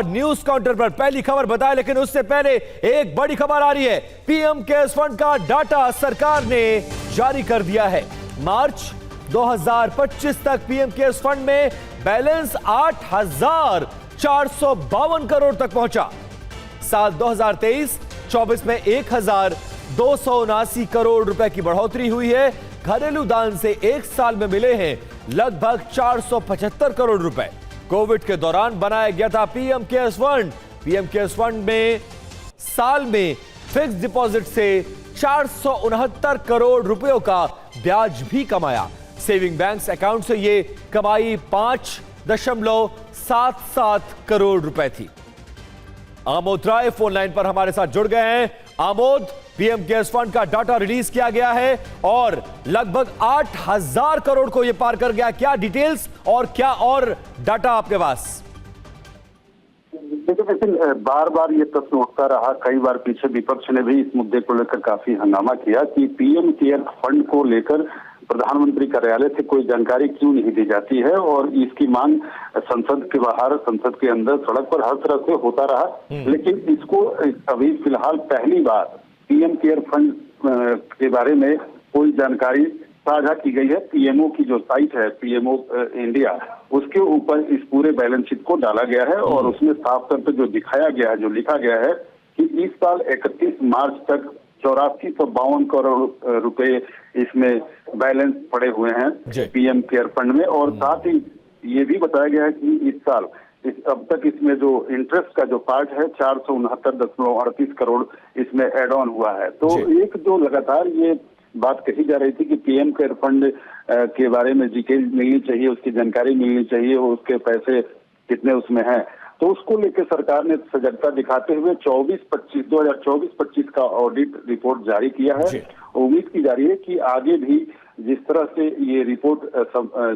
News counter पर पहली खबर बताए, लेकिन उससे पहले एक बड़ी खबर आ रही है। पीएम केयर्स फंड का डाटा सरकार ने जारी कर दिया है। मार्च 2025 तक पीएम केयर्स फंड में बैलेंस 8,452 करोड़ तक पहुंचा। साल 2023-24 में 1,279 करोड़ रुपए की बढ़ोतरी हुई है। घरेलू दान से एक साल में मिले हैं लगभग 475 करोड़ रुपए। कोविड के दौरान बनाया गया था PM cares fund. PM cares fund में साल में फिक्स डिपॉजिट से 469 करोड़ रुपयों का ब्याज भी कमाया। सेविंग बैंक्स अकाउंट से ये कमाई 5.77 करोड़ रुपए थी। आमोद राय फोन लाइन पर हमारे साथ जुड़ गए हैं। आमोद, पीएम केयर्स फंड का डाटा रिलीज किया गया है और लगभग 8,000 करोड़ को यह पार कर गया। क्या डिटेल्स और क्या और डाटा आपके पास? देखिए, बार बार ये प्रश्न उठता रहा, कई बार पीछे विपक्ष ने भी इस मुद्दे को लेकर काफी हंगामा किया कि पीएम केयर्स फंड को लेकर प्रधानमंत्री कार्यालय से कोई जानकारी क्यों नहीं दी जाती है। और इसकी मांग संसद के बाहर, संसद के अंदर, सड़क पर हर तरह से होता रहा। लेकिन इसको अभी फिलहाल पहली बार पीएम केयर फंड के बारे में कोई जानकारी साझा की गई है। पीएमओ की जो साइट है, पीएमओ इंडिया, उसके ऊपर इस पूरे बैलेंस शीट को डाला गया है और उसमें साफ तौर पर जो दिखाया गया है, जो लिखा गया है कि इस साल 31 मार्च तक 8452 करोड़ रुपए इसमें बैलेंस पड़े हुए हैं पीएम केयर फंड में। और साथ ही ये भी बताया गया है कि इस साल अब तक इसमें जो इंटरेस्ट का जो पार्ट है 469.38 करोड़ इसमें एड ऑन हुआ है। तो एक जो लगातार ये बात कही जा रही थी कि पीएम केयर फंड के बारे में डिटेल मिलनी चाहिए, उसकी जानकारी मिलनी चाहिए, उसके पैसे कितने उसमें हैं, तो उसको लेकर सरकार ने सजगता दिखाते हुए 2024-25 का ऑडिट रिपोर्ट जारी किया है। उम्मीद की जा रही है कि आगे भी जिस तरह से ये रिपोर्ट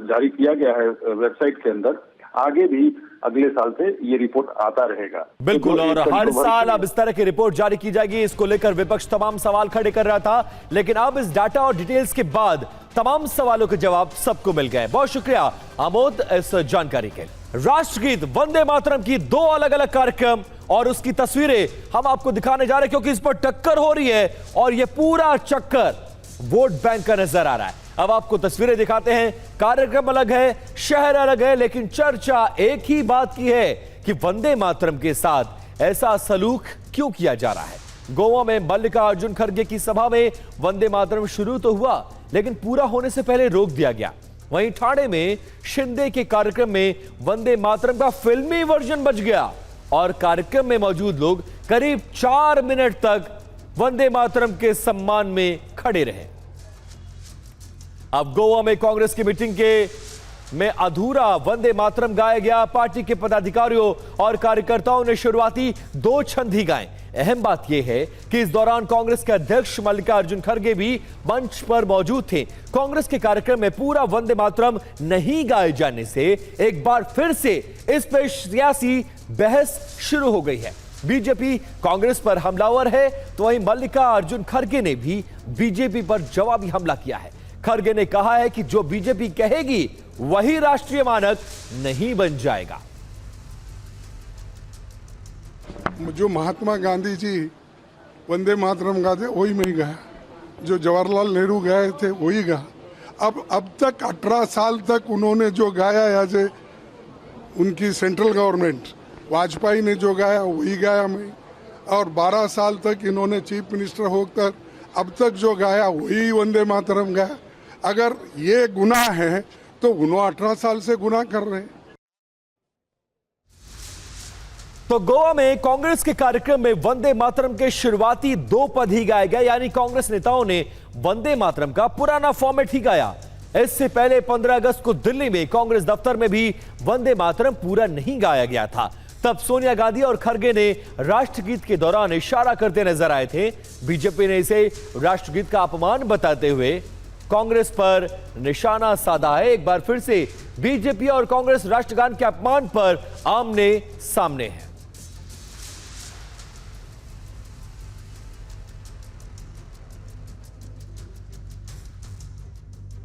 जारी किया गया है वेबसाइट के अंदर, आगे भी अगले साल से ये रिपोर्ट आता रहेगा। बिल्कुल, और हर साल अब इस तरह की रिपोर्ट जारी की जाएगी। इसको लेकर विपक्ष तमाम सवाल खड़े कर रहा था, लेकिन अब इस डाटा और डिटेल्स के बाद तमाम सवालों के जवाब सबको मिल गए। बहुत शुक्रिया आमोद इस जानकारी के लिए। राष्ट्रगीत वंदे मातरम की दो अलग अलग कार्यक्रम और उसकी तस्वीरें हम आपको दिखाने जा रहे हैं, क्योंकि इस पर टक्कर हो रही है और यह पूरा चक्कर वोट बैंक का नजर आ रहा है। अब आपको तस्वीरें दिखाते हैं। कार्यक्रम अलग है, शहर अलग है, लेकिन चर्चा एक ही बात की है कि वंदे मातरम के साथ ऐसा सलूक क्यों किया जा रहा है। गोवा में मल्लिकार्जुन खड़गे की सभा में वंदे मातरम शुरू तो हुआ, लेकिन पूरा होने से पहले रोक दिया गया। वहीं ठाणे में शिंदे के कार्यक्रम में वंदे मातरम का फिल्मी वर्जन बज गया और कार्यक्रम में मौजूद लोग करीब 4 मिनट तक वंदे मातरम के सम्मान में खड़े रहे। अब गोवा में कांग्रेस की मीटिंग में अधूरा वंदे मातरम गाया गया। पार्टी के पदाधिकारियों और कार्यकर्ताओं ने शुरुआती 2 छंद ही गाए। अहम बात यह है कि इस दौरान कांग्रेस के अध्यक्ष मल्लिकार्जुन खड़गे भी मंच पर मौजूद थे। कांग्रेस के कार्यक्रम में पूरा वंदे मातरम नहीं गाए जाने से एक बार फिर से इस पर सियासी बहस शुरू हो गई है। बीजेपी कांग्रेस पर हमलावर है, तो वहीं मल्लिकार्जुन खड़गे ने भी बीजेपी पर जवाबी हमला किया है। खड़गे ने कहा है कि जो बीजेपी कहेगी वही राष्ट्रीय मानक नहीं बन जाएगा। जो महात्मा गांधी जी वंदे मातरम गाते वही मैं गाया, जो जवाहरलाल नेहरू गाए थे वही गा। अब तक 18 साल तक उन्होंने जो गाया, एज ए उनकी सेंट्रल गवर्नमेंट, वाजपेयी ने जो गाया वही गाया मैं, और 12 साल तक इन्होंने चीफ मिनिस्टर होकर अब तक जो गाया वही वंदे मातरम गाया। अगर ये गुनाह है तो उन्होंने 18 साल से गुनाह कर रहे हैं। तो गोवा में कांग्रेस के कार्यक्रम में वंदे मातरम के शुरुआती 2 पद ही गाए गए, यानी कांग्रेस नेताओं ने वंदे मातरम का पुराना फॉर्मेट ही गाया। इससे पहले 15 अगस्त को दिल्ली में कांग्रेस दफ्तर में भी वंदे मातरम पूरा नहीं गाया गया था। तब सोनिया गांधी और खड़गे ने राष्ट्रगीत के दौरान इशारा करते नजर आए थे। बीजेपी ने इसे राष्ट्रगीत का अपमान बताते हुए कांग्रेस पर निशाना साधा है। एक बार फिर से बीजेपी और कांग्रेस राष्ट्रगान के अपमान पर आमने सामने है।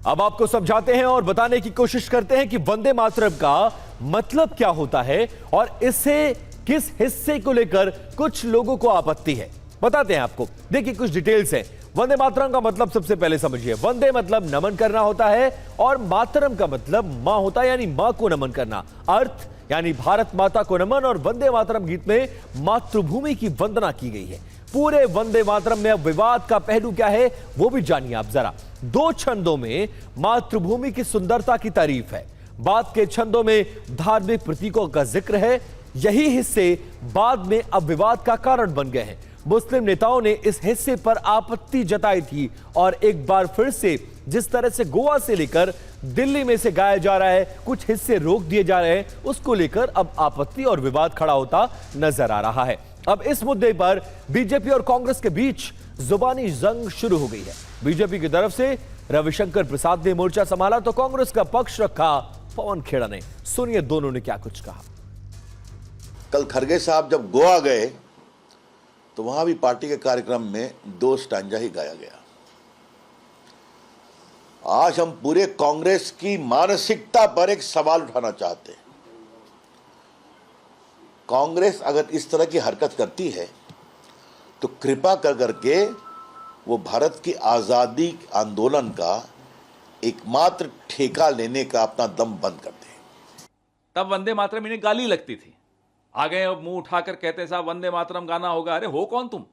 अब आपको समझाते हैं और बताने की कोशिश करते हैं कि वंदे मातरम का मतलब क्या होता है और इसे किस हिस्से को लेकर कुछ लोगों को आपत्ति है, बताते हैं आपको। देखिए कुछ डिटेल्स हैं। वंदे मातरम का मतलब सबसे पहले समझिए। वंदे मतलब नमन करना होता है और मातरम का मतलब मां होता है, यानी मां को नमन करना। अर्थ यानी भारत माता को नमन, और वंदे मातरम गीत में मातृभूमि की वंदना की गई है। पूरे वंदे मातरम में अब विवाद का पहलू क्या है वो भी जानिए आप जरा। 2 छंदों में मातृभूमि की सुंदरता की तारीफ है, बाद के छंदों में धार्मिक प्रतीकों का जिक्र है। यही हिस्से बाद में अब विवाद का कारण बन गए हैं। मुस्लिम नेताओं ने इस हिस्से पर आपत्ति जताई थी और एक बार फिर से जिस तरह से गोवा से लेकर दिल्ली में से गाया जा रहा है, कुछ हिस्से रोक दिए जा रहे हैं, उसको लेकर अब आपत्ति और विवाद खड़ा होता नजर आ रहा है। अब इस मुद्दे पर बीजेपी और कांग्रेस के बीच जुबानी जंग शुरू हो गई है। बीजेपी की तरफ से रविशंकर प्रसाद ने मोर्चा संभाला तो कांग्रेस का पक्ष रखा पवन खेड़ा ने। सुनिए दोनों ने क्या कुछ कहा। कल खरगे साहब जब गोवा गए तो वहां भी पार्टी के कार्यक्रम में 2 स्टैंजा ही गाया गया। आज हम पूरे कांग्रेस की मानसिकता पर एक सवाल उठाना चाहते हैं। कांग्रेस अगर इस तरह की हरकत करती है तो कृपा कर करके वो भारत की आजादी आंदोलन का एकमात्र ठेका लेने का अपना दम बंद कर दे। तब वंदे मातरम इन्हें गाली लगती थी, आ गए अब मुंह उठाकर कहते साहब वंदे मातरम गाना होगा। अरे हो कौन तुम?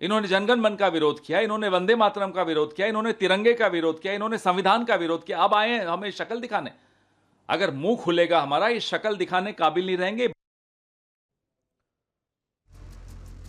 इन्होंने जनगण मन का विरोध किया, इन्होंने वंदे मातरम का विरोध किया, इन्होंने तिरंगे का विरोध किया, इन्होंने संविधान का विरोध किया। अब आए हमें शक्ल दिखाने। अगर मुंह खुलेगा हमारा, ये शक्ल दिखाने काबिल नहीं रहेंगे।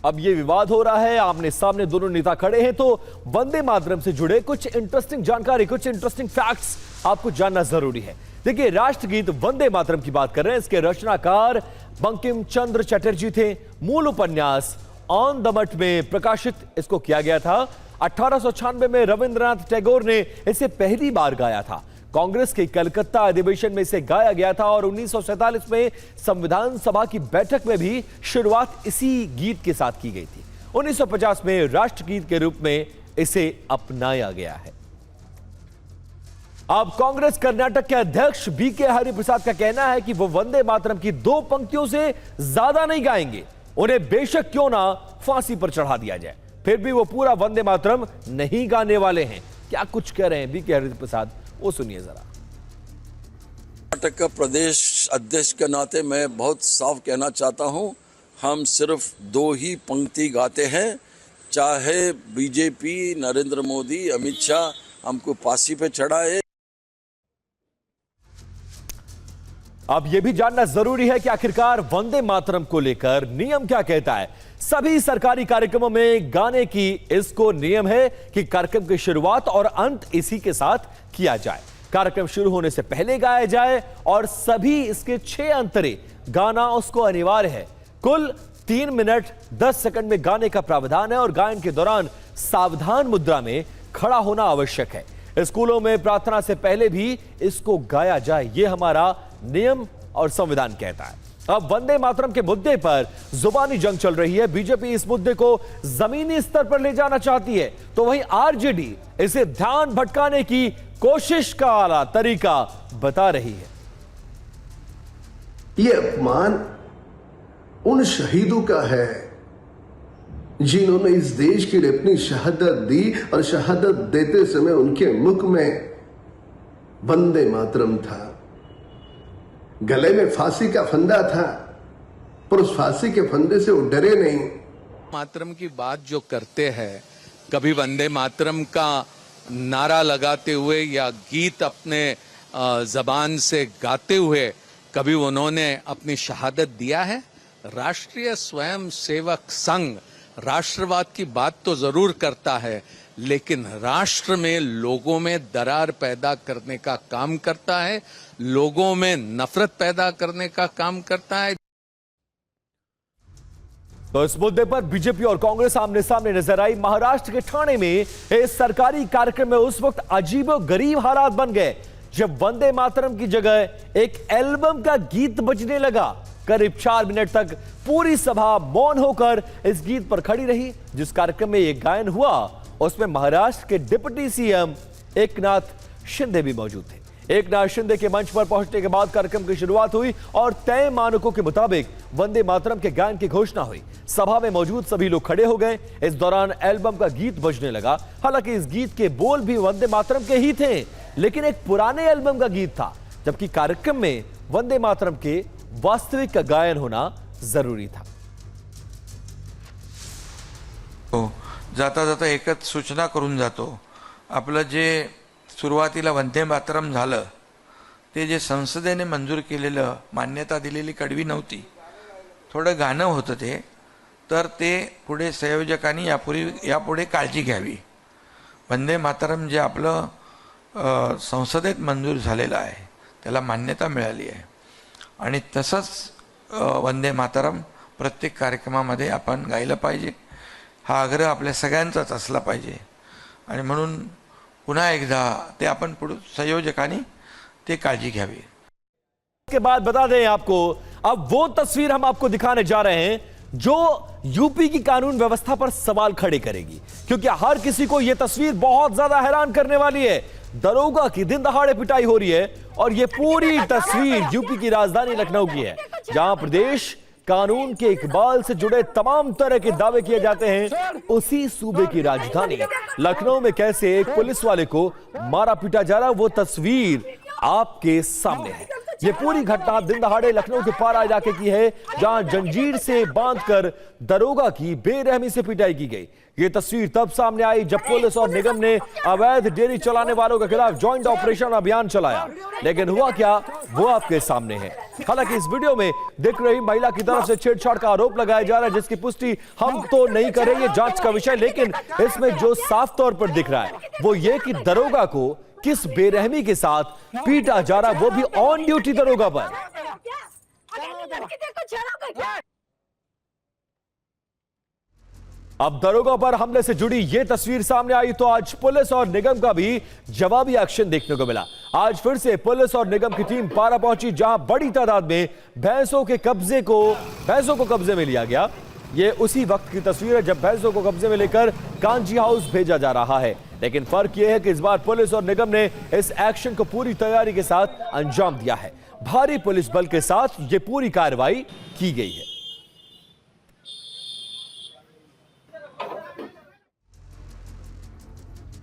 अब ये विवाद हो रहा है, आमने सामने दोनों नेता खड़े हैं, तो वंदे मातरम से जुड़े कुछ इंटरेस्टिंग जानकारी, कुछ इंटरेस्टिंग फैक्ट्स आपको जानना जरूरी है। देखिए राष्ट्रगीत वंदे मातरम की बात कर रहे हैं। इसके रचनाकार बंकिम चंद्र चटर्जी थे। मूल उपन्यास ऑन द मठ में प्रकाशित इसको किया गया था। 1896 में रविंद्रनाथ टैगोर ने इसे पहली बार गाया था। कांग्रेस के कलकत्ता अधिवेशन में इसे गाया गया था और 1947 में संविधान सभा की बैठक में भी शुरुआत इसी गीत के साथ की गई थी। 1950 में राष्ट्रगीत के रूप में इसे अपनाया गया है। अब कांग्रेस कर्नाटक के अध्यक्ष बीके हरिप्रसाद का कहना है कि वो वंदे मातरम की 2 पंक्तियों से ज्यादा नहीं गाएंगे। उन्हें बेशक क्यों ना फांसी पर चढ़ा दिया जाए, फिर भी वो पूरा वंदे मातरम नहीं गाने वाले हैं। क्या कुछ कह रहे हैं बीके हरिप्रसाद, वो सुनिए जरा। कर्नाटक का प्रदेश अध्यक्ष के नाते मैं बहुत साफ कहना चाहता हूं, हम सिर्फ 2 ही पंक्ति गाते हैं। चाहे बीजेपी, नरेंद्र मोदी, अमित शाह हमको फांसी पे चढ़ाए। अब यह भी जानना जरूरी है कि आखिरकार वंदे मातरम को लेकर नियम क्या कहता है। सभी सरकारी कार्यक्रमों में गाने की इसको नियम है कि कार्यक्रम की शुरुआत और अंत इसी के साथ किया जाए। कार्यक्रम शुरू होने से पहले गाया जाए और सभी इसके 6 अंतरे गाना उसको अनिवार्य है। कुल 3 मिनट 10 सेकंड में गाने का प्रावधान है और गायन के दौरान सावधान मुद्रा में खड़ा होना आवश्यक है। स्कूलों में प्रार्थना से पहले भी इसको गाया जाए, यह हमारा नियम और संविधान कहता है। अब वंदे मातरम के मुद्दे पर जुबानी जंग चल रही है। बीजेपी इस मुद्दे को जमीनी स्तर पर ले जाना चाहती है, तो वहीं आरजेडी इसे ध्यान भटकाने की कोशिश का आला तरीका बता रही है। यह अपमान उन शहीदों का है जिन्होंने इस देश के लिए अपनी शहादत दी और शहादत देते समय उनके मुख में वंदे मातरम था, गले में फांसी का फंदा था, पर उस फांसी के फंदे से वो डरे नहीं। मातरम की बात जो करते हैं, कभी वंदे मातरम का नारा लगाते हुए या गीत अपने जबान से गाते हुए कभी उन्होंने अपनी शहादत दिया है? राष्ट्रीय स्वयं सेवक संघ राष्ट्रवाद की बात तो जरूर करता है, लेकिन राष्ट्र में लोगों में दरार पैदा करने का काम करता है, लोगों में नफरत पैदा करने का काम करता है। तो इस मुद्दे पर बीजेपी और कांग्रेस आमने सामने नजर आई। महाराष्ट्र के ठाणे में इस सरकारी कार्यक्रम में उस वक्त अजीबोगरीब हालात बन गए जब वंदे मातरम की जगह एक एल्बम का गीत बजने लगा। करीब 4 मिनट तक पूरी सभा मौन होकर इस गीत पर खड़ी रही। जिस कार्यक्रम में यह गायन हुआ उसमें महाराष्ट्र के डिप्टी सीएम एकनाथ शिंदे भी मौजूद थे। एकनाथ शिंदे के मंच पर पहुंचने के बाद कार्यक्रम की शुरुआत हुई और तय मानकों के मुताबिक वंदे मातरम के गायन की घोषणा हुई। सभा में मौजूद सभी लोग खड़े हो गए। इस दौरान एल्बम का गीत बजने लगा। हालांकि इस गीत के बोल भी वंदे मातरम के ही थे, लेकिन एक पुराने एल्बम का गीत था, जबकि कार्यक्रम में वंदे मातरम के वास्तविक का गायन होना जरूरी था। जाता जाता एकच सूचना करून जातो, आपलं जे सुरुवातीला वंदे मातरम झालं ते जे संसदेने मंजूर केलेलं मान्यता दिलेली कडवी नव्हती, थोडं गाणं होतं ते, तर ते पुढे संयोजकांनी यापुढे काळजी घ्यावी। वंदे मातरम जे आपलं संसदेत मंजूर झालेलं आहे त्याला मान्यता मिळाली आहे आणि तसंच वंदे मातरम प्रत्येक कार्यक्रमामध्ये आपण गायलं पाहिजे, हा आग्रह आपल्या सगळ्यांचाच असला पाहिजे। आणि म्हणून पुन्हा एकदा ते आपण पुढे संयोजकांनी ते काळजी घ्यावी। के बाद बता दें आपको, अब वो तस्वीर हम आपको दिखाने जा रहे हैं जो यूपी की कानून व्यवस्था पर सवाल खड़े करेगी, क्योंकि हर किसी को यह तस्वीर बहुत ज्यादा हैरान करने वाली है। दरोगा की दिन दहाड़े पिटाई हो रही है और यह पूरी तस्वीर यूपी की राजधानी लखनऊ की है, जहां प्रदेश कानून के इकबाल से जुड़े तमाम तरह के दावे किए जाते हैं। उसी सूबे की राजधानी लखनऊ में कैसे एक पुलिस वाले को मारा पीटा जा रहा, वो तस्वीर आपके सामने है। ये पूरी घटना दिन दहाड़े लखनऊ के पारा इलाके की है, जहां जंजीर से बांधकर दरोगा की बेरहमी से पिटाई की गई। ये तस्वीर तब सामने आई जब पुलिस और निगम ने अवैध डेयरी चलाने वालों के खिलाफ ज्वाइंट ऑपरेशन अभियान चलाया, लेकिन हुआ क्या वो आपके सामने है। हालांकि इस वीडियो में दिख रही महिला की तरफ से छेड़छाड़ का आरोप लगाया जा रहा है, जिसकी पुष्टि हम तो नहीं करेंगे, जांच का विषय, लेकिन इसमें जो साफ तौर पर दिख रहा है वो ये कि दरोगा को किस बेरहमी के साथ पीटा जा रहा, वो भी ऑन ड्यूटी दरोगा पर। अब दरोगा पर हमले से जुड़ी यह तस्वीर सामने आई तो आज पुलिस और निगम का भी जवाबी एक्शन देखने को मिला। आज फिर से पुलिस और निगम की टीम पारा पहुंची, जहां बड़ी तादाद में भैंसों को कब्जे में लिया गया। यह उसी वक्त की तस्वीर है जब भैंसों को कब्जे में लेकर कांजी हाउस भेजा जा रहा है, लेकिन फर्क यह है कि इस बार पुलिस और निगम ने इस एक्शन को पूरी तैयारी के साथ अंजाम दिया है। भारी पुलिस बल के साथ यह पूरी कार्रवाई की गई है।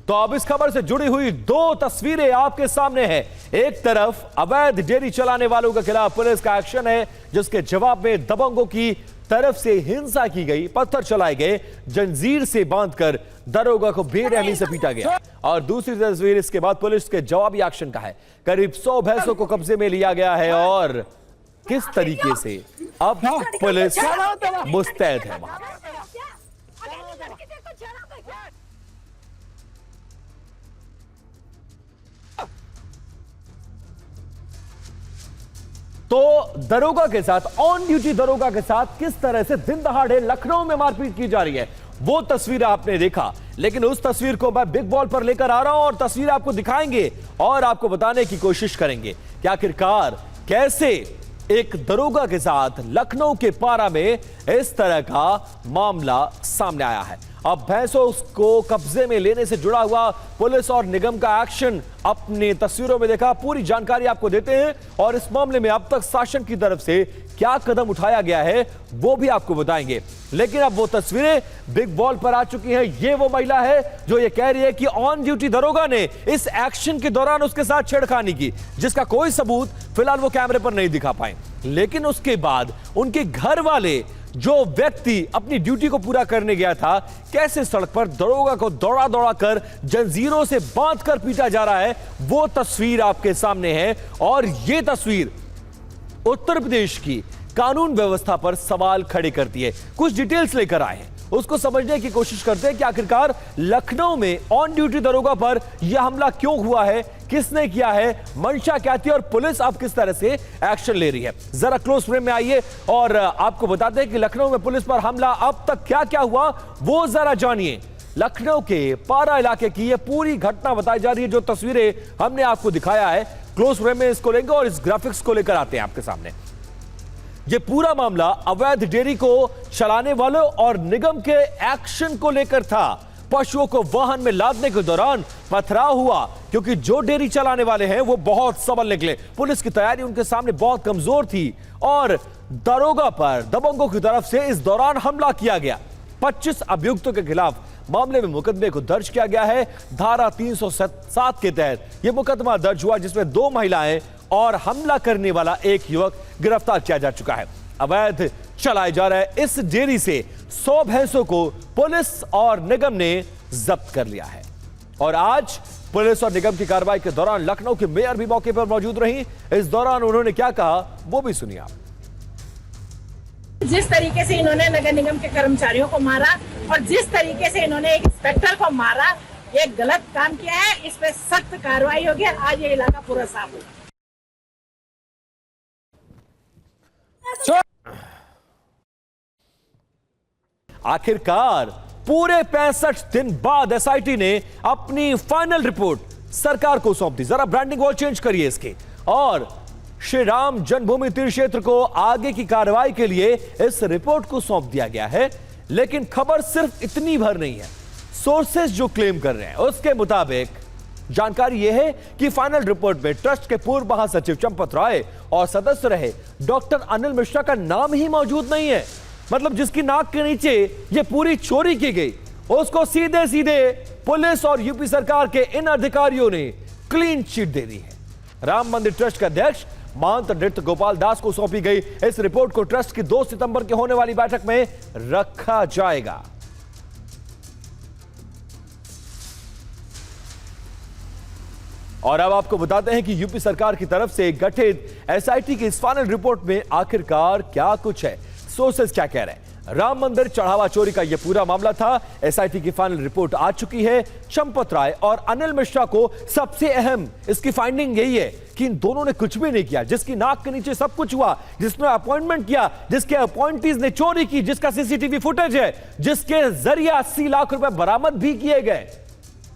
तो अब इस खबर से जुड़ी हुई दो तस्वीरें आपके सामने हैं। एक तरफ अवैध डेयरी चलाने वालों के खिलाफ पुलिस का एक्शन है, जिसके जवाब में दबंगों की तरफ से हिंसा की गई, पत्थर चलाए गए, जंजीर से बांधकर दरोगा को बेरहमी से पीटा गया। और दूसरी तस्वीर इसके बाद पुलिस के जवाबी एक्शन का है। करीब 100 भैंसों को कब्जे में लिया गया है और किस तरीके से अब पुलिस मुस्तैद है वहां। तो दरोगा के साथ, ऑन ड्यूटी दरोगा के साथ किस तरह से दिन दहाड़े लखनऊ में मारपीट की जा रही है, वो तस्वीर आपने देखा। लेकिन उस तस्वीर को मैं बिग बॉल पर लेकर आ रहा हूं और तस्वीर आपको दिखाएंगे और आपको बताने की कोशिश करेंगे कि आखिरकार कैसे एक दरोगा के साथ लखनऊ के पारा में इस तरह का मामला सामने आया है। अब भैंसों को कब्जे में लेने से जुड़ा हुआ पुलिस और निगम का एक्शन अपनी तस्वीरों में देखा, पूरी जानकारी आपको देते हैं और इस मामले में अब तक शासन की तरफ से क्या कदम उठाया गया है वो भी आपको बताएंगे। लेकिन अब वो तस्वीरें बिग बॉल पर आ चुकी हैं। ये वो महिला है जो ये कह रही है कि ऑन ड्यूटी दरोगा ने इस एक्शन के दौरान उसके साथ छेड़खानी की, जिसका कोई सबूत फिलहाल वो कैमरे पर नहीं दिखा पाए। लेकिन उसके बाद उनके घर वाले, जो व्यक्ति अपनी ड्यूटी को पूरा करने गया था, कैसे सड़क पर दरोगा को दौड़ा दौड़ा कर जंजीरों से बांधकर पीटा जा रहा है, वो तस्वीर आपके सामने है। और ये तस्वीर उत्तर प्रदेश की कानून व्यवस्था पर सवाल खड़े करती है। कुछ डिटेल्स लेकर आए हैं, उसको समझने की कोशिश करते हैं कि आखिरकार लखनऊ में ऑन ड्यूटी दरोगा पर यह हमला क्यों हुआ है, किसने किया है, मंशा क्या थी और पुलिस अब किस तरह से एक्शन ले रही है। जरा क्लोज फ्रेम में आइए और आपको बताते हैं कि लखनऊ में पुलिस पर हमला अब तक क्या क्या हुआ वो जरा जानिए। लखनऊ के पारा इलाके की यह पूरी घटना बताई जा रही है, जो तस्वीरें हमने आपको दिखाया है। क्लोज फ्रेम में इसको लेंगे और इस ग्राफिक्स को लेकर आते हैं आपके सामने। यह पूरा मामला अवैध डेयरी को चलाने वालों और निगम के एक्शन को लेकर था। पशुओं को वाहन में लादने के दौरान पथराव हुआ, क्योंकि जो डेयरी चलाने वाले हैं वो बहुत सबल निकले। पुलिस की तैयारी उनके सामने बहुत कमजोर थी और दरोगा पर दबंगों की तरफ से इस दौरान हमला किया गया। 25 अभियुक्तों के खिलाफ मामले में मुकदमे को दर्ज किया गया है। धारा 307 के तहत यह मुकदमा दर्ज हुआ, जिसमें 2 महिलाएं और हमला करने वाला एक युवक गिरफ्तार किया जा चुका है। अवैध चलाए जा रहे इस डेयरी से 100 भैंसों को पुलिस और निगम ने जब्त कर लिया है। और आज पुलिस और निगम की कार्रवाई के दौरान लखनऊ के मेयर भी मौके पर मौजूद रही। इस दौरान उन्होंने क्या कहा वो भी सुनिए आप। जिस तरीके से इन्होंने नगर निगम के कर्मचारियों को मारा और जिस तरीके से इन्होंने एक इंस्पेक्टर को मारा, ये गलत काम किया है। इस पे सख्त कार्रवाई होगी। आज ये इलाका पूरा साफ होगा। आखिरकार पूरे 65 दिन बाद एसआईटी ने अपनी फाइनल रिपोर्ट सरकार को सौंप दी। जरा ब्रांडिंग वॉल चेंज करिए इसके। और श्री राम जन्मभूमि तीर्थ क्षेत्र को आगे की कार्रवाई के लिए इस रिपोर्ट को सौंप दिया गया है। लेकिन खबर सिर्फ इतनी भर नहीं है। सोर्सेज जो क्लेम कर रहे हैं उसके मुताबिक जानकारी यह है कि फाइनल रिपोर्ट में ट्रस्ट के पूर्व महासचिव चंपत राय और सदस्य रहे डॉक्टर अनिल मिश्रा का नाम ही मौजूद नहीं है। मतलब जिसकी नाक के नीचे यह पूरी चोरी की गई, उसको सीधे सीधे पुलिस और यूपी सरकार के इन अधिकारियों ने क्लीन चिट दे दी है। राम मंदिर ट्रस्ट के अध्यक्ष महंत नृत्य गोपाल दास को सौंपी गई इस रिपोर्ट को ट्रस्ट की 2 सितंबर के होने वाली बैठक में रखा जाएगा। और अब आपको बताते हैं कि यूपी सरकार की तरफ से गठित एसआईटी की इस फाइनल रिपोर्ट में आखिरकार क्या कुछ है, सोर्सेस क्या कह रहे हैं। राम मंदिर चढ़ावा चोरी का यह पूरा मामला था। एसआईटी की फाइनल रिपोर्ट आ चुकी है। चंपत राय और अनिल मिश्रा को सबसे अहम इसकी फाइंडिंग यही है कि इन दोनों ने कुछ भी नहीं किया। जिसकी नाक के नीचे सब कुछ हुआ, जिसने अपॉइंटमेंट किया, जिसके अपॉइंटीज ने चोरी की, जिसका सीसीटीवी फुटेज है, जिसके जरिए 80 लाख रुपए बरामद भी किए गए,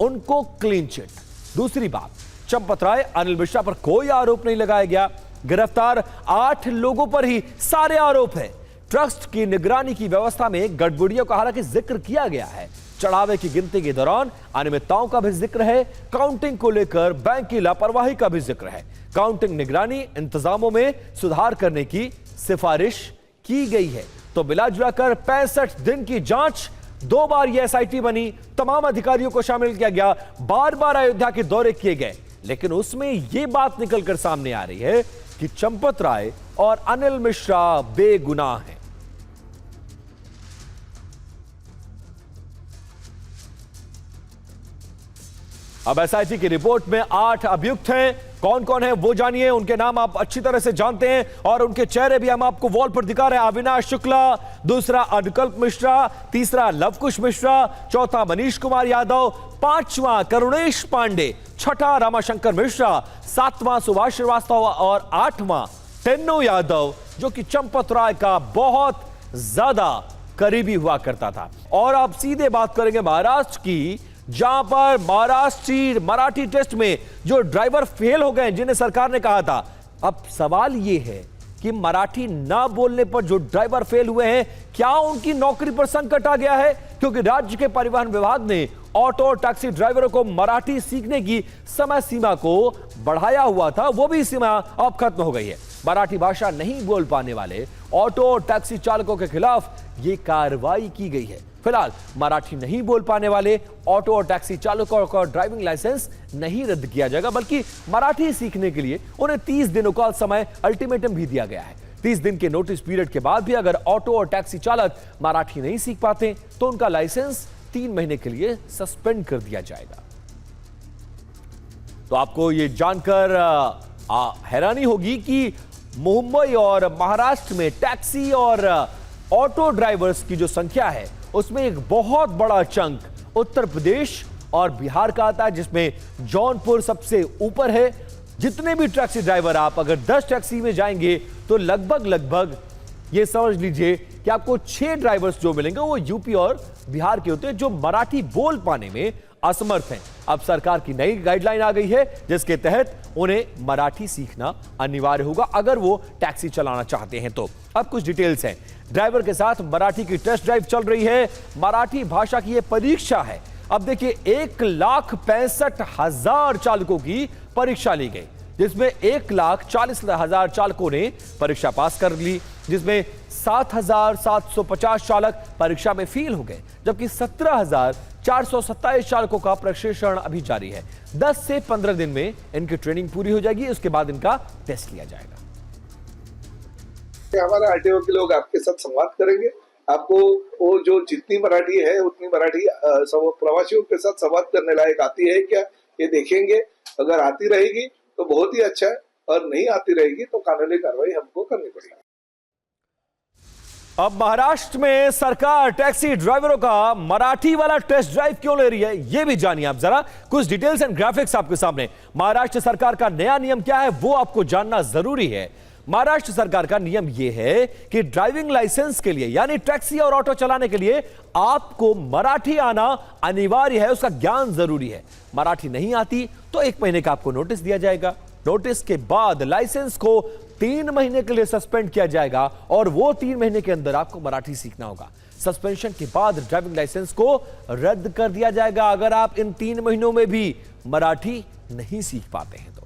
उनको क्लीन चिट। दूसरी बात, चंपत राय अनिल मिश्रा पर कोई आरोप नहीं लगाया गया। गिरफ्तार 8 लोगों पर ही सारे आरोप है। ट्रस्ट की निगरानी की व्यवस्था में गड़बड़ियों का हालांकि जिक्र किया गया है। चढ़ावे की गिनती के दौरान अनियमितताओं का भी जिक्र है। काउंटिंग को लेकर बैंक की लापरवाही का भी जिक्र है। काउंटिंग निगरानी इंतजामों में सुधार करने की सिफारिश की गई है। तो मिला जुलाकर 65 दिन की जांच, 2 बार यह एसआईटी बनी, तमाम अधिकारियों को शामिल किया गया, बार बार अयोध्या के दौरे किए गए। लेकिन उसमें यह बात निकलकर सामने आ रही है कि चंपत राय और अनिल मिश्रा बेगुनाह हैं। अब एसआईटी की रिपोर्ट में 8 अभियुक्त हैं। कौन कौन है वो जानिए। उनके नाम आप अच्छी तरह से जानते हैं और उनके चेहरे भी हम आपको वॉल पर दिखा रहे हैं। अविनाश शुक्ला, दूसरा अनुकल्प मिश्रा, तीसरा लवकुश मिश्रा, चौथा मनीष कुमार यादव, 5वां करुणेश पांडे, 6ठा रामाशंकर मिश्रा, 7वां सुभाष श्रीवास्तव और 8वां तेन्नो यादव, जो कि चंपत राय का बहुत ज्यादा करीबी हुआ करता था। और आप सीधे बात करेंगे महाराष्ट्र की, जहां पर महाराष्ट्री मराठी टेस्ट में जो ड्राइवर फेल हो गए, जिन्हें सरकार ने कहा था। अब सवाल यह है कि मराठी ना बोलने पर जो ड्राइवर फेल हुए हैं, क्या उनकी नौकरी पर संकट आ गया है? क्योंकि राज्य के परिवहन विभाग ने ऑटो और टैक्सी ड्राइवरों को मराठी सीखने की समय सीमा को बढ़ाया हुआ था, वो भी सीमा अब खत्म हो गई है। मराठी भाषा नहीं बोल पाने वाले ऑटो और टैक्सी चालकों के खिलाफ यह कार्रवाई की गई है। फिलहाल मराठी नहीं बोल पाने वाले ऑटो और टैक्सी चालकों का ड्राइविंग लाइसेंस नहीं रद्द किया जाएगा, बल्कि मराठी सीखने के लिए उन्हें 30 दिनों का समय अल्टीमेटम भी दिया गया है। 30 दिन के नोटिस पीरियड के बाद भी अगर ऑटो और टैक्सी चालक मराठी नहीं सीख पाते तो उनका लाइसेंस 3 महीने के लिए सस्पेंड कर दिया जाएगा। तो आपको यह जानकर हैरानी होगी कि मुंबई और महाराष्ट्र में टैक्सी और ऑटो ड्राइवर्स की जो संख्या है उसमें एक बहुत बड़ा चंक उत्तर प्रदेश और बिहार का आता है, जिसमें जौनपुर सबसे ऊपर है। जितने भी टैक्सी ड्राइवर, आप अगर 10 टैक्सी में जाएंगे तो लगभग ये समझ लीजिए कि आपको 6 ड्राइवर्स जो मिलेंगे वो यूपी और बिहार के होते हैं, जो मराठी बोल पाने में असमर्थ हैं। अब सरकार की नई गाइडलाइन आ गई है, जिसके तहत उन्हें मराठी सीखना अनिवार्य होगा अगर वो टैक्सी चलाना चाहते हैं तो। अब कुछ डिटेल्स हैं। ड्राइवर के साथ मराठी की टेस्ट ड्राइव चल रही है। मराठी भाषा की यह परीक्षा है। अब देखिए 1,65,000 चालकों की परीक्षा ली गई, जिसमें 1,40,000 चालकों ने परीक्षा पास कर ली, जिसमें 7,750 चालक परीक्षा में फेल हो गए, जबकि 17,427 चालकों का प्रशिक्षण अभी जारी है। 10 से 15 दिन में इनकी ट्रेनिंग पूरी हो जाएगी, उसके बाद इनका टेस्ट लिया जाएगा। हमारे आरटीओ के लोग आपके साथ संवाद करेंगे, आपको वो जो जितनी मराठी है उतनी मराठी प्रवासियों के साथ संवाद करने लायक आती है क्या, ये देखेंगे। अगर आती रहेगी तो बहुत ही अच्छा है, और नहीं आती रहेगी तो कानूनी कार्रवाई हमको करनी पड़ेगी। अब महाराष्ट्र में सरकार टैक्सी ड्राइवरों का मराठी वाला टेस्ट ड्राइव क्यों ले रही है, यह भी जानिए आप जरा। कुछ डिटेल्स एंड ग्राफिक्स आपके सामने। महाराष्ट्र सरकार का नया नियम क्या है वो आपको जानना जरूरी है। महाराष्ट्र सरकार का नियम यह है कि ड्राइविंग लाइसेंस के लिए, यानी टैक्सी और ऑटो चलाने के लिए आपको मराठी आना अनिवार्य है, उसका ज्ञान जरूरी है। मराठी नहीं आती तो 1 महीने का आपको नोटिस दिया जाएगा। नोटिस के बाद लाइसेंस को 3 महीने के लिए सस्पेंड किया जाएगा, और वो 3 महीने के अंदर आपको मराठी सीखना होगा। सस्पेंशन के बाद ड्राइविंग लाइसेंस को रद्द कर दिया जाएगा अगर आप इन 3 महीनों में भी मराठी नहीं सीख पाते हैं तो।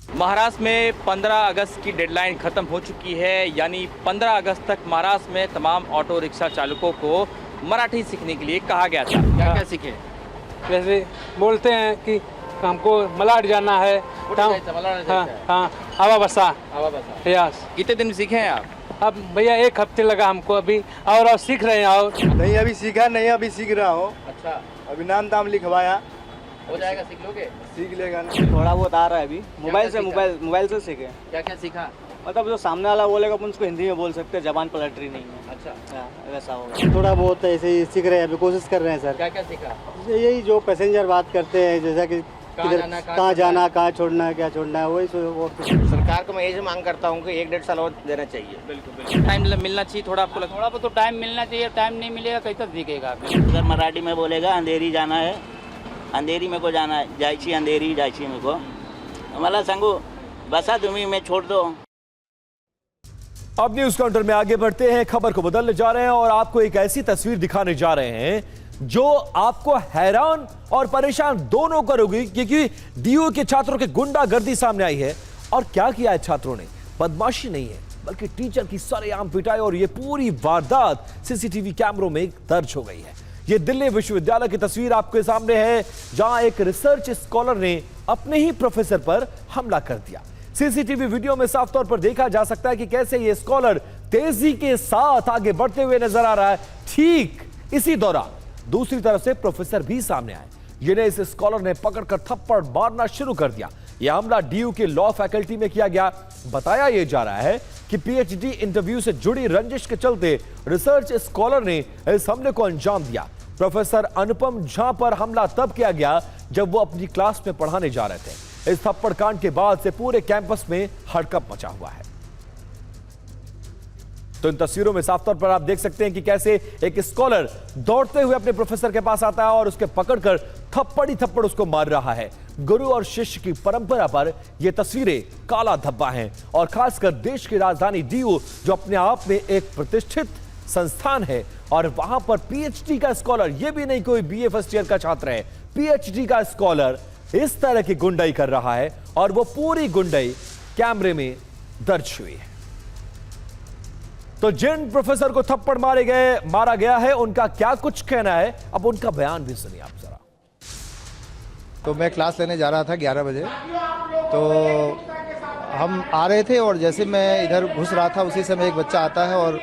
महाराष्ट्र में 15 अगस्त की डेडलाइन खत्म हो चुकी है, यानी 15 अगस्त तक महाराष्ट्र में तमाम ऑटो रिक्शा चालकों को मराठी सीखने के लिए कहा गया था। क्या क्या सीखे? जैसे बोलते हैं कि हमको मलाड जाना है, हाँ, हवा बसा। यस। कितने दिन सीखे हैं आप? अब भैया 1 हफ्ते लगा हमको अभी, और सीख रहे हैं। और नहीं अभी सीखा नहीं, अभी सीख रहा हूँ। अच्छा, अभी नाम दाम लिखवाया, हो जाएगा, सीख लोगे? सीख लेगा ना, थोड़ा बहुत आ रहा है अभी। मोबाइल से सीखे। क्या क्या सीखा? मतलब जो सामने वाला बोलेगा अपन उसको हिंदी में बोल सकते हैं, जबान पलटरी नहीं है। अच्छा, वैसा होगा। थोड़ा बहुत ऐसे ही सीख रहे हैं, अभी कोशिश कर रहे हैं सर। क्या क्या सीखा? यही जो पैसेंजर बात करते हैं, जैसा कि कहाँ जाना, कहाँ छोड़ना है, क्या छोड़ना है, वही सरकार को मैं यही मांग करता हूँ कि 1-1.5 साल और देना चाहिए। बिल्कुल टाइम मिलना चाहिए थोड़ा, आपको लगता है? थोड़ा बहुत तो टाइम मिलना चाहिए, टाइम नहीं मिलेगा कैसे सीखेगा। अगर मराठी में बोलेगा अंधेरी जाना है, अंधेरी में को जाना है, जायची अंधेरी जायची में को, मला सांगू बसा तुम्हें मैं छोड़ दो। अब न्यूज काउंटर में आगे बढ़ते हैं, खबर को बदलने जा रहे हैं और आपको एक ऐसी तस्वीर दिखाने जा रहे हैं जो आपको हैरान और परेशान दोनों करोगी, क्योंकि डीयू के छात्रों की गुंडागर्दी सामने आई है। और क्या किया है छात्रों ने? बदमाशी नहीं है, बल्कि टीचर की सरेआम पिटाई, और ये पूरी वारदात सीसीटीवी कैमरों में दर्ज हो गई है। ये दिल्ली विश्वविद्यालय की तस्वीर आपके सामने है, जहां एक रिसर्च स्कॉलर ने अपने ही प्रोफेसर पर हमला कर दिया। सीसीटीवी वीडियो में साफ तौर पर देखा जा सकता है कि कैसे ये स्कॉलर तेजी के साथ आगे बढ़ते हुए नजर आ रहा है। ठीक इसी दौरान दूसरी तरफ से प्रोफेसर भी सामने आए, जिन्हें इस स्कॉलर ने पकड़कर थप्पड़ मारना शुरू कर दिया। यह हमला डीयू के लॉ फैकल्टी में किया गया। बताया यह जा रहा है कि पीएचडी इंटरव्यू से जुड़ी रंजिश के चलते रिसर्च स्कॉलर ने इस हमले को अंजाम दिया। प्रोफेसर अनुपम झा पर हमला तब किया गया जब वो अपनी क्लास में पढ़ाने जा रहे थे। इस थप्पड़ कांड के बाद से पूरे कैंपस में हड़कंप मचा हुआ है। तो इन तस्वीरों में साफ तौर पर आप देख सकते हैं कि कैसे एक स्कॉलर दौड़ते हुए अपने प्रोफेसर के पास आता है और उसके पकड़कर थप्पड़ ही थप्पड़ उसको मार रहा है। गुरु और शिष्य की परंपरा पर यह तस्वीरें काला धब्बा हैं, और खासकर देश की राजधानी डीयू, जो अपने आप में एक प्रतिष्ठित संस्थान है, और वहां पर पीएचडी का स्कॉलर, यह भी नहीं कोई बीए फर्स्ट ईयर का छात्र है, पीएचडी का स्कॉलर इस तरह की गुंडाई कर रहा है, और वो पूरी गुंडाई कैमरे में दर्ज हुई है। तो जिन प्रोफेसर को थप्पड़ मारा गया है, उनका क्या कुछ कहना है, अब उनका बयान भी सुनिए आप जरा। तो मैं क्लास लेने जा रहा था 11 बजे, तो हम आ रहे थे, और जैसे मैं इधर घुस रहा था उसी समय एक बच्चा आता है और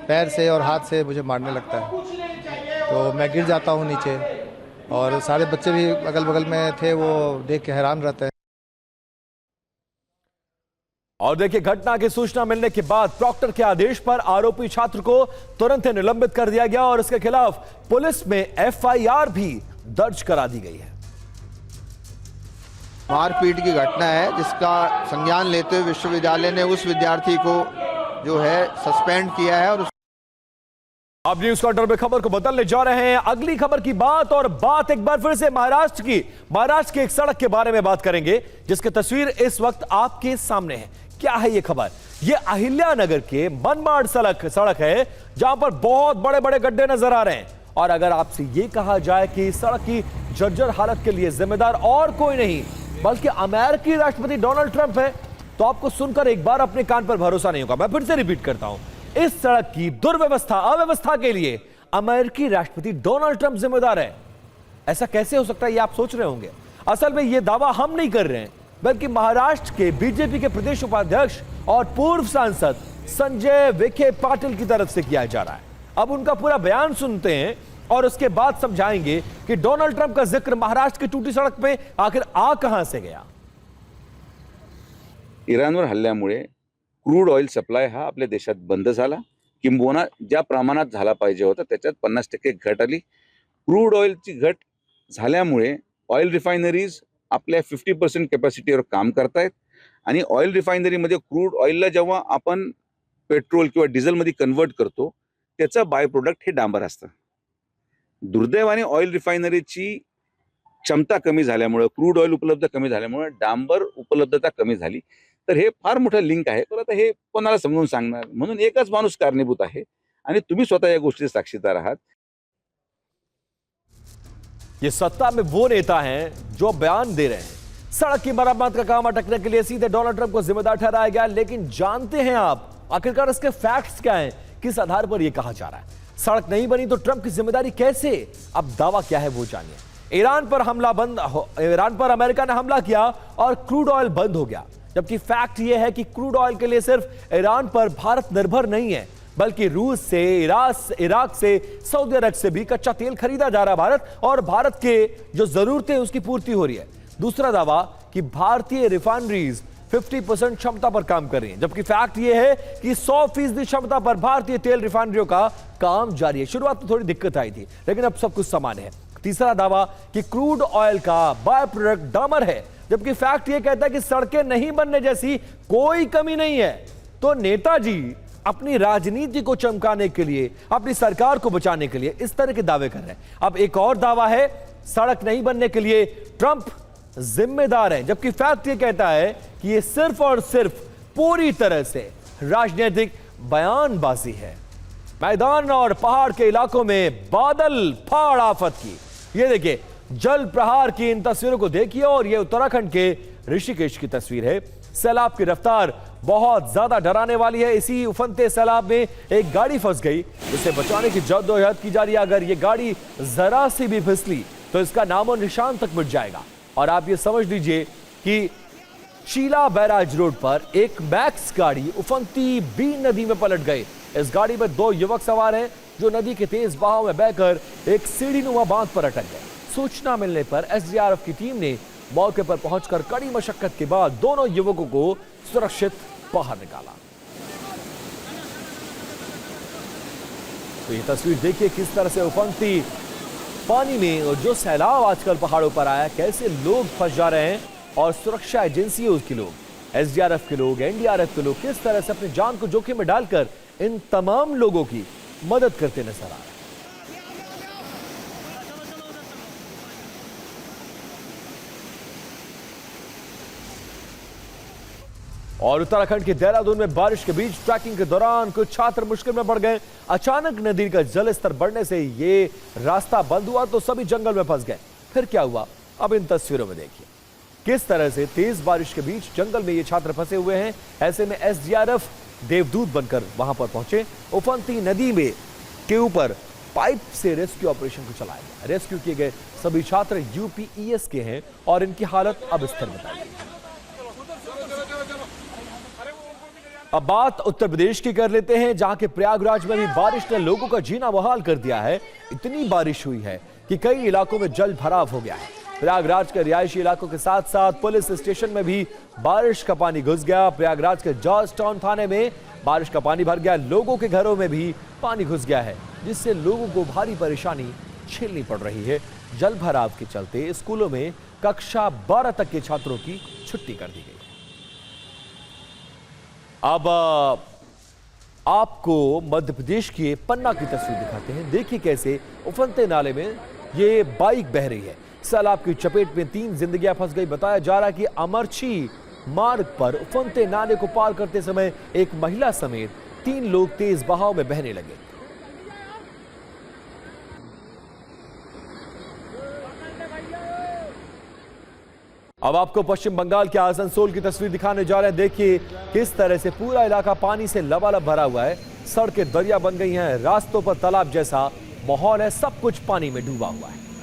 पैर से और हाथ से मुझे मारने लगता है। तो मैं गिर जाता हूँ नीचे, और सारे बच्चे भी अगल बगल में थे, वो देख के हैरान रहते हैं। और देखिए, घटना की सूचना मिलने के बाद प्रॉक्टर के आदेश पर आरोपी छात्र को तुरंत निलंबित कर दिया गया, और इसके खिलाफ पुलिस में एफआईआर भी दर्ज करा दी गई है। मारपीट की घटना है, जिसका संज्ञान लेते हुए विश्वविद्यालय ने उस विद्यार्थी को जो है सस्पेंड किया है। और अब न्यूज काउंटर में खबर को बदलने जा रहे हैं। अगली खबर की बात, और बात एक बार फिर से महाराष्ट्र की एक सड़क के बारे में बात करेंगे, जिसकी तस्वीर इस वक्त आपके सामने है। क्या है ये खबर? ये अहिल्यानगर के मनमाड़ सड़क है, जहां पर बहुत बड़े बड़े गड्ढे नजर आ रहे हैं, और अगर आपसे यह कहा जाए कि सड़क की जर्जर हालत के लिए जिम्मेदार और कोई नहीं बल्कि अमेरिकी राष्ट्रपति डोनाल्ड ट्रंप है, तो आपको सुनकर एक बार अपने कान पर भरोसा नहीं होगा। मैं फिर से रिपीट करता हूं, इस सड़क की दुर्व्यवस्था, अव्यवस्था के लिए अमेरिकी राष्ट्रपति डोनाल्ड ट्रंप जिम्मेदार है। ऐसा कैसे हो सकता है, ये आप सोच रहे होंगे। असल में यह दावा हम नहीं कर रहे हैं, बल्कि महाराष्ट्र के बीजेपी के प्रदेश उपाध्यक्ष और पूर्व सांसद संजय विखे पाटिल की तरफ से किया जा रहा है। अब उनका पूरा बयान सुनते हैं और उसके बाद समझाएंगे कि डोनाल्ड ट्रंप का जिक्र महाराष्ट्र की टूटी सड़क पे आखिर आ कहां से गया। इराणवर हल्ल्यामुळे क्रूड ऑइल सप्लाय हा आपल्या देशात बंद झाला, किंबहुना ज्या प्रमाणात झाला पाहिजे होता त्याच्यात 50% घट आली। क्रूड ऑइलची घट झाल्यामुळे ऑइल रिफायनरीज आपल्या 50% कॅपॅसिटीवर काम करतायत आणि ऑइल रिफायनरीमध्ये क्रूड ऑइलला जेव्हा आपण पेट्रोल किंवा डिझेलमध्ये कन्वर्ट करतो त्याचा बाय प्रोडक्ट हे डांबर असतं। दुर्दैवाने ऑइल रिफायनरीची क्षमता कमी झाल्यामुळे, क्रूड ऑइल उपलब्ध कमी झाल्यामुळे डांबर उपलब्धता कमी झाली। तर हे फार मोठं लिंक आहे, पण आता हे कोणाला समजून सांगणार, म्हणून एकच माणूस कारणीभूत आहे आणि तुम्ही स्वतः या गोष्टीचे साक्षीदार आहात। ये सत्ता में वो नेता हैं जो बयान दे रहे हैं सड़क की मरम्मत का काम अटकने के लिए सीधे डोनाल्ड ट्रंप को जिम्मेदार ठहराया गया, लेकिन जानते हैं आप आखिरकार इसके फैक्ट्स क्या हैं, किस आधार पर यह कहा जा रहा है। सड़क नहीं बनी तो ट्रंप की जिम्मेदारी कैसे, अब दावा क्या है वो जानिए। ईरान पर अमेरिका ने हमला किया और क्रूड ऑयल बंद हो गया, जबकि फैक्ट यह है कि क्रूड ऑयल के लिए सिर्फ ईरान पर भारत निर्भर नहीं है, बल्कि रूस से, इराक से, सऊदी अरब से भी कच्चा तेल खरीदा जा रहा है भारत, और भारत के जो जरूरतें उसकी पूर्ति हो रही है। दूसरा दावा कि भारतीय रिफाइनरीज 50% क्षमता पर काम कर रही हैं, जबकि फैक्ट यह है कि 100% क्षमता पर भारतीय तेल रिफाइनरियों का काम जारी है। शुरुआत में थोड़ी दिक्कत आई थी, लेकिन अब सब कुछ सामान्य है। तीसरा दावा कि क्रूड ऑयल का बाय प्रोडक्ट डामर है, जबकि फैक्ट यह कहता है कि सड़कें नहीं बनने जैसी कोई कमी नहीं है। तो नेताजी अपनी राजनीति को चमकाने के लिए, अपनी सरकार को बचाने के लिए इस तरह के दावे कर रहे हैं। अब एक और दावा है, सड़क नहीं बनने के लिए ट्रंप जिम्मेदार है, जबकि फैक्ट ये कहता है कि ये सिर्फ और सिर्फ पूरी तरह से राजनीतिक बयानबाजी है। मैदान और पहाड़ के इलाकों में बादल फाड़ आफत की, ये देखिए जल प्रहार की इन तस्वीरों को देखिए, और ये उत्तराखंड के ऋषिकेश की तस्वीर है। सैलाब की रफ्तार बहुत ज्यादा डराने वाली है। इसी उफनते सैलाब में एक गाड़ी फंस गई, उसे बचाने की जद्दोजहद की जा रही है। अगर ये गाड़ी जरा सी भी फिसली तो इसका नामो निशान तक मिट जाएगा। और आप ये समझ लीजिए कि शीला बैराज रोड पर एक मैक्स गाड़ी उफनती बीन नदी में पलट गई। इस गाड़ी में 2 युवक सवार हैं जो नदी के तेज बहाव में बहकर एक सीढ़ीनुमा बांध पर अटक गए। सूचना मिलने पर एसडीआरएफ की टीम ने मौके पर पहुंचकर कड़ी मशक्कत के बाद दोनों युवकों को सुरक्षित बाहर निकाला। तो ये तस्वीर देखिए किस तरह से उफनती पानी में, और जो सैलाब आजकल पहाड़ों पर आया, कैसे लोग फंस जा रहे हैं, और सुरक्षा एजेंसियों के लोग, एसडीआरएफ के लोग, एनडीआरएफ के लोग किस तरह से अपनी जान को जोखिम में डालकर इन तमाम लोगों की मदद करते नजर आ रहे हैं। और उत्तराखंड के देहरादून में बारिश के बीच ट्रैकिंग के दौरान कुछ छात्र मुश्किल में पड़ गए। अचानक नदी का जलस्तर बढ़ने से ये रास्ता बंद हुआ तो सभी जंगल में फंस गए। फिर क्या हुआ, अब इन तस्वीरों में देखिए किस तरह से तेज बारिश के बीच जंगल में ये छात्र फंसे हुए हैं। ऐसे में एसडीआरएफ देवदूत बनकर वहां पर पहुंचे। उफनती नदी में के ऊपर पाइप से रेस्क्यू ऑपरेशन को चलाया गया। रेस्क्यू किए गए सभी छात्र यूपीईएस के हैं और इनकी हालत अब स्थिर बताई गई। अब बात उत्तर प्रदेश की कर लेते हैं, जहां के प्रयागराज में भी बारिश ने लोगों का जीना बहाल कर दिया है। इतनी बारिश हुई है कि कई इलाकों में जल भराव हो गया है। प्रयागराज के रिहायशी इलाकों के साथ साथ पुलिस स्टेशन में भी बारिश का पानी घुस गया। प्रयागराज के जॉर्ज टाउन थाने में बारिश का पानी भर गया। लोगों के घरों में भी पानी घुस गया है, जिससे लोगों को भारी परेशानी झेलनी पड़ रही है। जल भराव के चलते स्कूलों में कक्षा 12 तक के छात्रों की छुट्टी कर दी गई। अब आपको मध्य प्रदेश के पन्ना की तस्वीर दिखाते हैं। देखिए कैसे उफनते नाले में ये बाइक बह रही है। सैलाब की चपेट में 3 जिंदगियां फंस गई। बताया जा रहा है कि अमरछी मार्ग पर उफनते नाले को पार करते समय एक महिला समेत 3 लोग तेज बहाव में बहने लगे। अब आपको पश्चिम बंगाल के आसनसोल की तस्वीर दिखाने जा रहे हैं। देखिए किस तरह से पूरा इलाका पानी से लबालब भरा हुआ है। सड़कें दरिया बन गई हैं, रास्तों पर तालाब जैसा माहौल है, सब कुछ पानी में डूबा हुआ है।